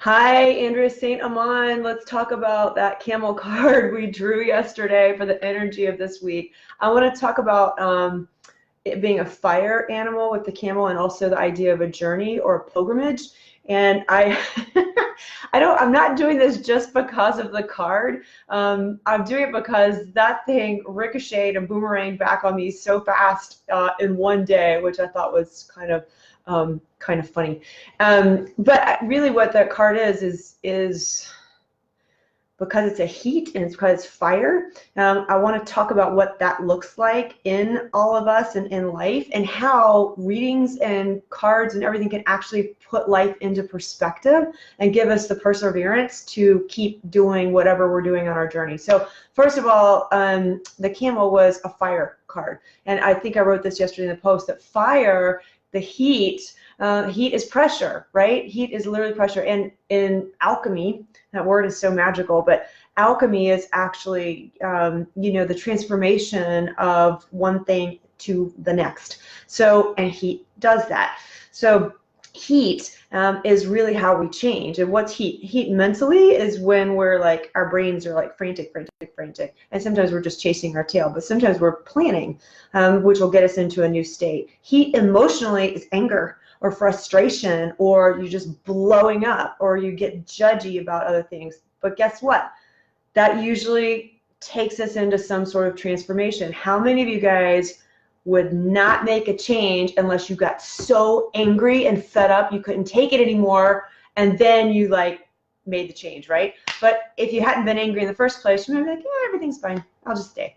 Hi, Andrea St. Amand. Let's talk about that camel card we drew yesterday for the energy of this week. I want to talk about it being a fire animal with the camel, and also the idea of a journey or a pilgrimage. And I'm not doing this just because of the card. I'm doing it because that thing ricocheted and boomeranged back on me so fast in one day, which I thought was kind of funny. But really what that card is because it's a heat and it's because it's fire. I want to talk about what that looks like in all of us and in life, and how readings and cards and everything can actually put life into perspective and give us the perseverance to keep doing whatever we're doing on our journey. So first of all, the camel was a fire card, and I think I wrote this yesterday in the post, that fire, the heat is pressure, right? Heat is literally pressure. And in alchemy, that word is so magical, but alchemy is actually, the transformation of one thing to the next. So, and heat does that. So heat is really how we change. And what's heat? Heat mentally is when we're like, our brains are like frantic. And sometimes we're just chasing our tail, but sometimes we're planning, which will get us into a new state. Heat emotionally is anger or frustration, or you're just blowing up, or you get judgy about other things. But guess what? That usually takes us into some sort of transformation. How many of you guys would not make a change unless you got so angry and fed up you couldn't take it anymore, and then you like made the change, right? But if you hadn't been angry in the first place, you might be like, yeah, everything's fine. I'll just stay.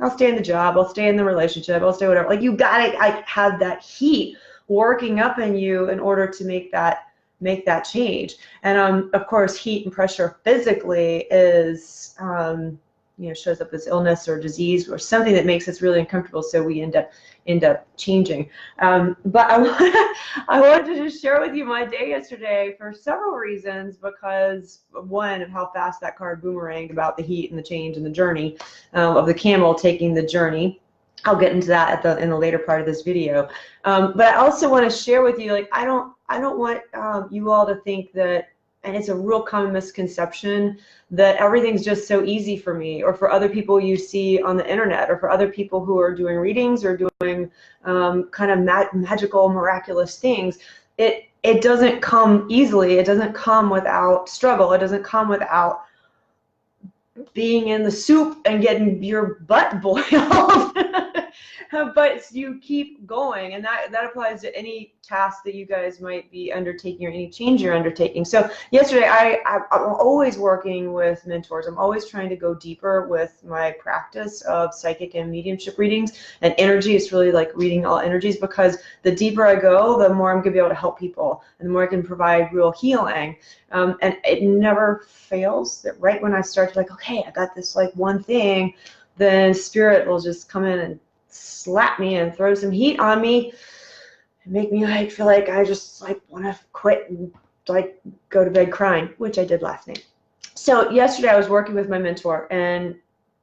I'll stay in the job. I'll stay in the relationship. I'll stay whatever. Like, you gotta have that heat working up in you in order to make that change. And of course, heat and pressure physically is shows up as illness or disease or something that makes us really uncomfortable, so we end up changing. But I wanted to just share with you my day yesterday for several reasons, because one, of how fast that card boomeranged about the heat and the change and the journey of the camel taking the journey. I'll get into that in the later part of this video. But I also want to share with you, like, I don't want you all to think that, and it's a real common misconception, that everything's just so easy for me, or for other people you see on the internet, or for other people who are doing readings or doing kind of magical, miraculous things. It doesn't come easily. It doesn't come without struggle. It doesn't come without being in the soup and getting your butt boiled. But you keep going, and that applies to any task that you guys might be undertaking, or any change you're undertaking. So yesterday, I'm always working with mentors. I'm always trying to go deeper with my practice of psychic and mediumship readings. And energy is really like reading all energies, because the deeper I go, the more I'm going to be able to help people, and the more I can provide real healing. And it never fails that right when I start to, like, okay, I got this like one thing, then spirit will just come in and slap me and throw some heat on me and make me like feel like I just like want to quit and like go to bed crying, which I did last night. So yesterday I was working with my mentor, and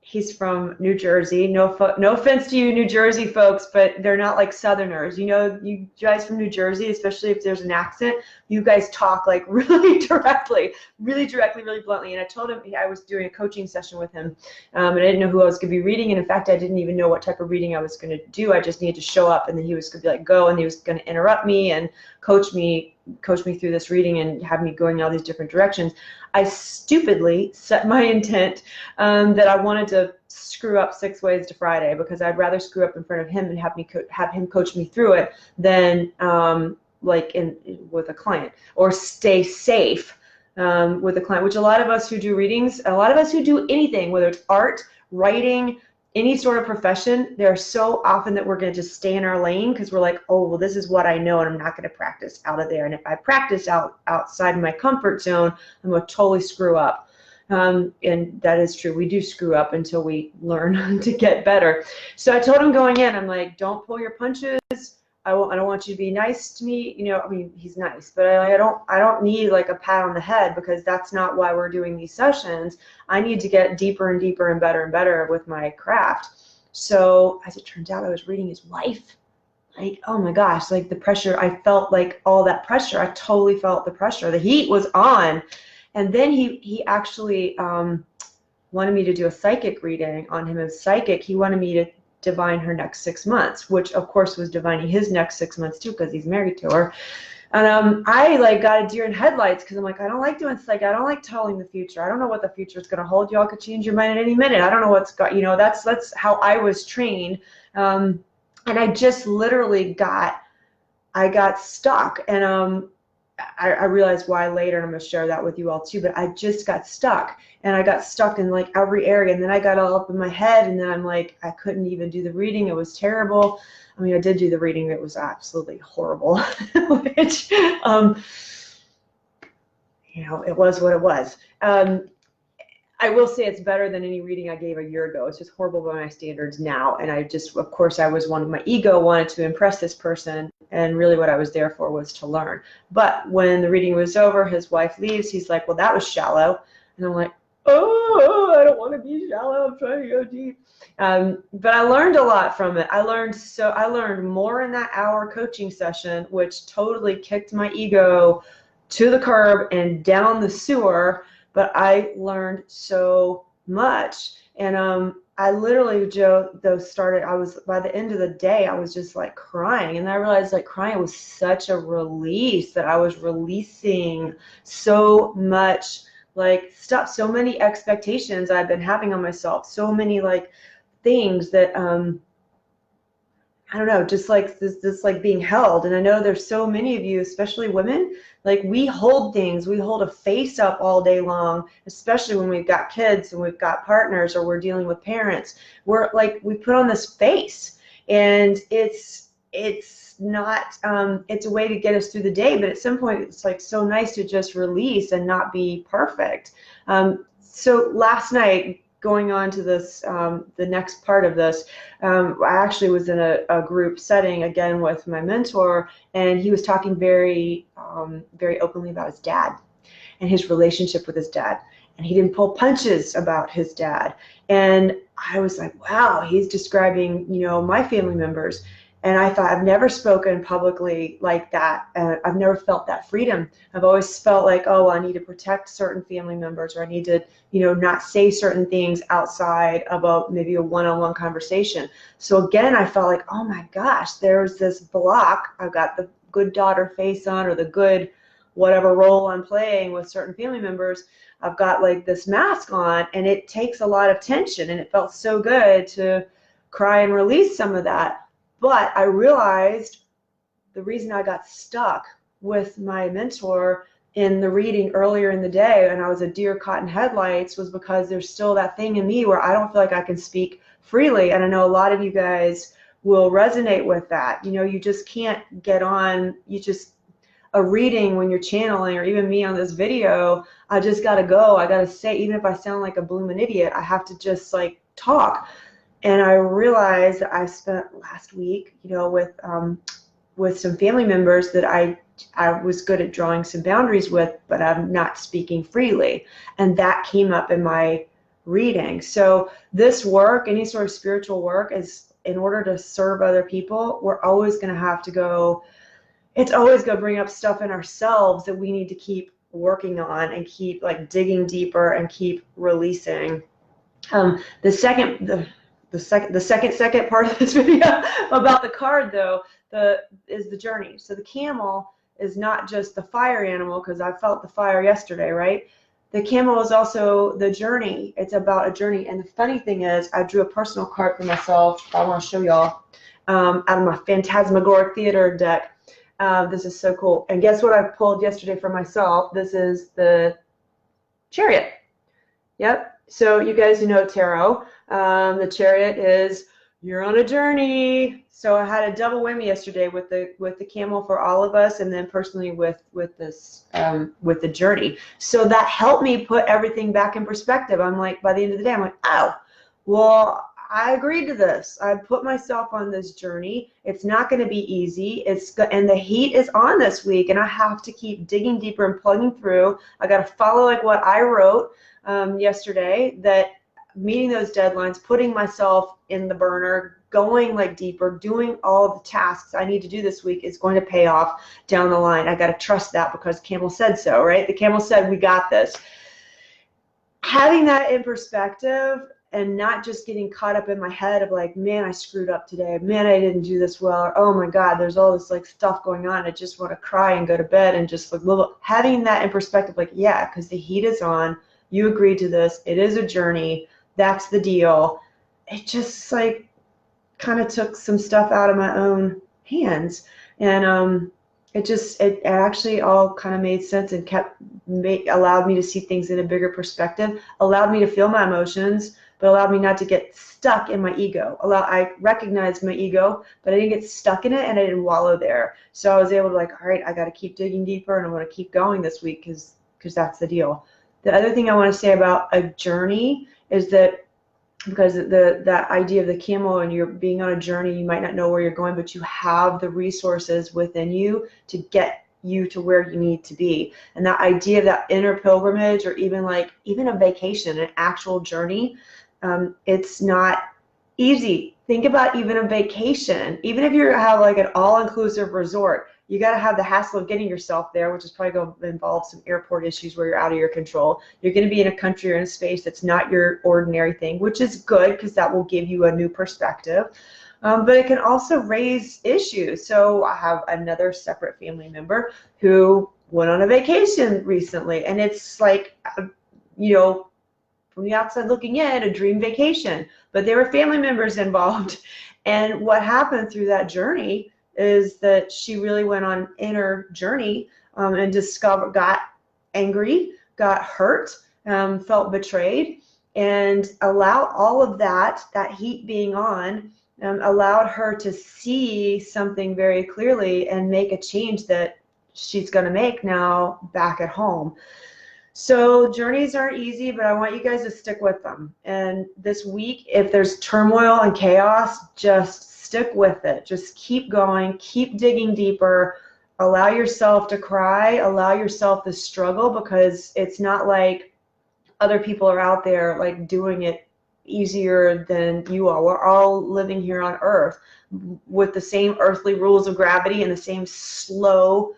he's from New Jersey. No offense to you New Jersey folks, but they're not like Southerners. You know, you guys from New Jersey, especially if there's an accent, you guys talk like really directly, really bluntly. And I told him I was doing a coaching session with him, and I didn't know who I was going to be reading. And in fact, I didn't even know what type of reading I was going to do. I just needed to show up, and then he was going to be like, go, and he was going to interrupt me and coach me through this reading and have me going all these different directions. I stupidly set my intent that I wanted to screw up 6 ways to Friday, because I'd rather screw up in front of him and have him coach me through it than with a client, or stay safe with a client, which a lot of us who do readings, a lot of us who do anything, whether it's art, writing, any sort of profession, there are so often that we're going to just stay in our lane because we're like, oh, well, this is what I know, and I'm not going to practice out of there. And if I practice outside my comfort zone, I'm going to totally screw up. And that is true. We do screw up until we learn to get better. So I told him going in, I'm like, don't pull your punches. I don't want you to be nice to me. You know, I mean, he's nice, but I don't need like a pat on the head, because that's not why we're doing these sessions. I need to get deeper and deeper and better with my craft. So as it turns out, I was reading his wife. like, oh my gosh, like the pressure, I felt like all that pressure. I totally felt the pressure. The heat was on. And then he actually wanted me to do a psychic reading on him as psychic. He wanted me to divine her next 6 months, which of course was divining his next 6 months too, because he's married to her. And I like got a deer in headlights because I'm like, I don't like doing psychic. I don't like telling the future. I don't know what the future is going to hold. Y'all could change your mind at any minute. I don't know what's got, that's how I was trained. And I just literally I got stuck. And I realized why later, and I'm going to share that with you all too, but I just got stuck, and I got stuck in like every area, and then I got all up in my head, and then I'm like, I couldn't even do the reading. It was terrible. I mean, I did do the reading. It was absolutely horrible, which, it was what it was. I will say it's better than any reading I gave a year ago. It's just horrible by my standards now. And I just, of course, my ego wanted to impress this person. And really what I was there for was to learn. But when the reading was over, his wife leaves. He's like, well, that was shallow. And I'm like, oh, I don't want to be shallow. I'm trying to go deep. But I learned a lot from it. I learned more in that hour coaching session, which totally kicked my ego to the curb and down the sewer. But I learned so much. And I literally, Joe, by the end of the day, I was just like crying. And I realized like crying was such a release, that I was releasing so much like stuff, so many expectations I've been having on myself, so many like things that, I don't know, just like this like being held. And I know there's so many of you, especially women, like we hold things, we hold a face up all day long, especially when we've got kids and we've got partners or we're dealing with parents. We're like, we put on this face, and it's not, it's a way to get us through the day, but at some point it's like so nice to just release and not be perfect. So last night, going on to this, the next part of this, I actually was in a group setting again with my mentor, and he was talking very, very openly about his dad and his relationship with his dad. And he didn't pull punches about his dad. And I was like, wow, he's describing, my family members. And I thought, I've never spoken publicly like that. I've never felt that freedom. I've always felt like, oh, I need to protect certain family members, or I need to, not say certain things outside of maybe a one-on-one conversation. So again, I felt like, oh my gosh, there's this block. I've got the good daughter face on, or the good whatever role I'm playing with certain family members. I've got like this mask on, and it takes a lot of tension, and it felt so good to cry and release some of that. But I realized the reason I got stuck with my mentor in the reading earlier in the day, and I was a deer caught in headlights, was because there's still that thing in me where I don't feel like I can speak freely. And I know a lot of you guys will resonate with that. You just can't get on, a reading when you're channeling, or even me on this video, I just got to go. I got to say, even if I sound like a blooming idiot, I have to just like talk. And I realized that I spent last week, with some family members that I was good at drawing some boundaries with, but I'm not speaking freely. And that came up in my reading. So this work, any sort of spiritual work, is in order to serve other people, we're always going to have to go, it's always going to bring up stuff in ourselves that we need to keep working on and keep like digging deeper and keep releasing. The second part of this video about the card, though, is the journey. So the camel is not just the fire animal, because I felt the fire yesterday, right? The camel is also the journey. It's about a journey. And the funny thing is, I drew a personal card for myself. I want to show y'all out of my Phantasmagoric Theater deck. This is so cool. And guess what I pulled yesterday for myself? This is the Chariot. Yep. So you guys who know tarot, the Chariot is, you're on a journey. So I had a double whammy yesterday with the camel for all of us, and then personally with the journey. So that helped me put everything back in perspective. I'm like, by the end of the day, I'm like, oh, well, I agreed to this. I put myself on this journey. It's not going to be easy. And the heat is on this week, and I have to keep digging deeper and plugging through. I got to follow like what I wrote yesterday, that meeting those deadlines, putting myself in the burner, going like deeper, doing all the tasks I need to do this week is going to pay off down the line. I got to trust that because Camel said so, right? The Camel said, we got this. Having that in perspective and not just getting caught up in my head of like, man, I screwed up today. Man, I didn't do this well. Or, oh my God, there's all this like stuff going on. I just want to cry and go to bed and just like having that in perspective, like, yeah, because the heat is on. You agreed to this. It is a journey. That's the deal. It just like kind of took some stuff out of my own hands. And it actually all kind of made sense and allowed me to see things in a bigger perspective, allowed me to feel my emotions, but allowed me not to get stuck in my ego. I recognized my ego, but I didn't get stuck in it and I didn't wallow there. So I was able to like, all right, I got to keep digging deeper and I want to keep going this week because that's the deal. The other thing I want to say about a journey is that because that idea of the camel and you're being on a journey, you might not know where you're going, but you have the resources within you to get you to where you need to be. And that idea of that inner pilgrimage, or even a vacation, an actual journey, it's not easy. Think about even a vacation. Even if you have like an all-inclusive resort, you got to have the hassle of getting yourself there, which is probably going to involve some airport issues where you're out of your control. You're going to be in a country or in a space that's not your ordinary thing, which is good because that will give you a new perspective. But it can also raise issues. So I have another separate family member who went on a vacation recently, and it's like, you know, from the outside looking in, a dream vacation, but there were family members involved. And what happened through that journey is that she really went on inner journey and got angry, got hurt, felt betrayed, and allowed all of that heat being on, allowed her to see something very clearly and make a change that she's going to make now back at home. So journeys aren't easy, but I want you guys to stick with them. And this week, if there's turmoil and chaos, just stick with it. Just keep going, keep digging deeper, allow yourself to cry, allow yourself to struggle, because it's not like other people are out there like doing it easier than you are. We're all living here on Earth with the same earthly rules of gravity and the same slow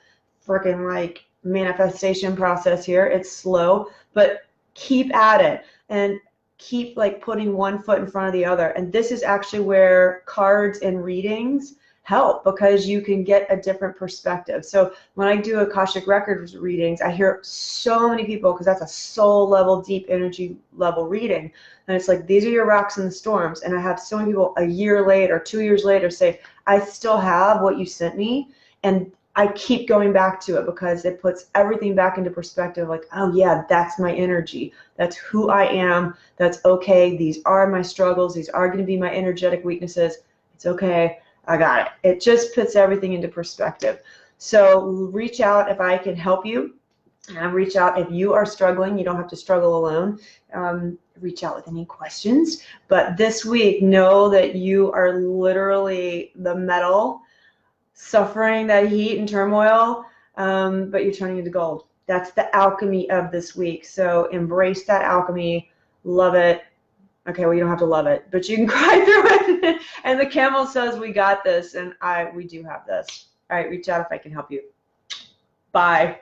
freaking like manifestation process here. It's slow, but keep at it and keep like putting one foot in front of the other. And this is actually where cards and readings help, because you can get a different perspective. So when I do Akashic Records readings, I hear so many people, because that's a soul level, deep energy level reading. And it's like, these are your rocks in the storms. And I have so many people a year later, 2 years later say, I still have what you sent me. And I keep going back to it because it puts everything back into perspective. Like, oh yeah, that's my energy. That's who I am. That's okay. These are my struggles. These are going to be my energetic weaknesses. It's okay. I got it. It just puts everything into perspective. So reach out if I can help you. Reach out if you are struggling. You don't have to struggle alone. Reach out with any questions. But this week, know that you are literally the metal, suffering that heat and turmoil, but you're turning into gold. That's the alchemy of this week. So embrace that alchemy, love it. Okay, well, you don't have to love it, but you can cry through it. And the camel says, we got this, and we do have this. All right, reach out if I can help you. Bye.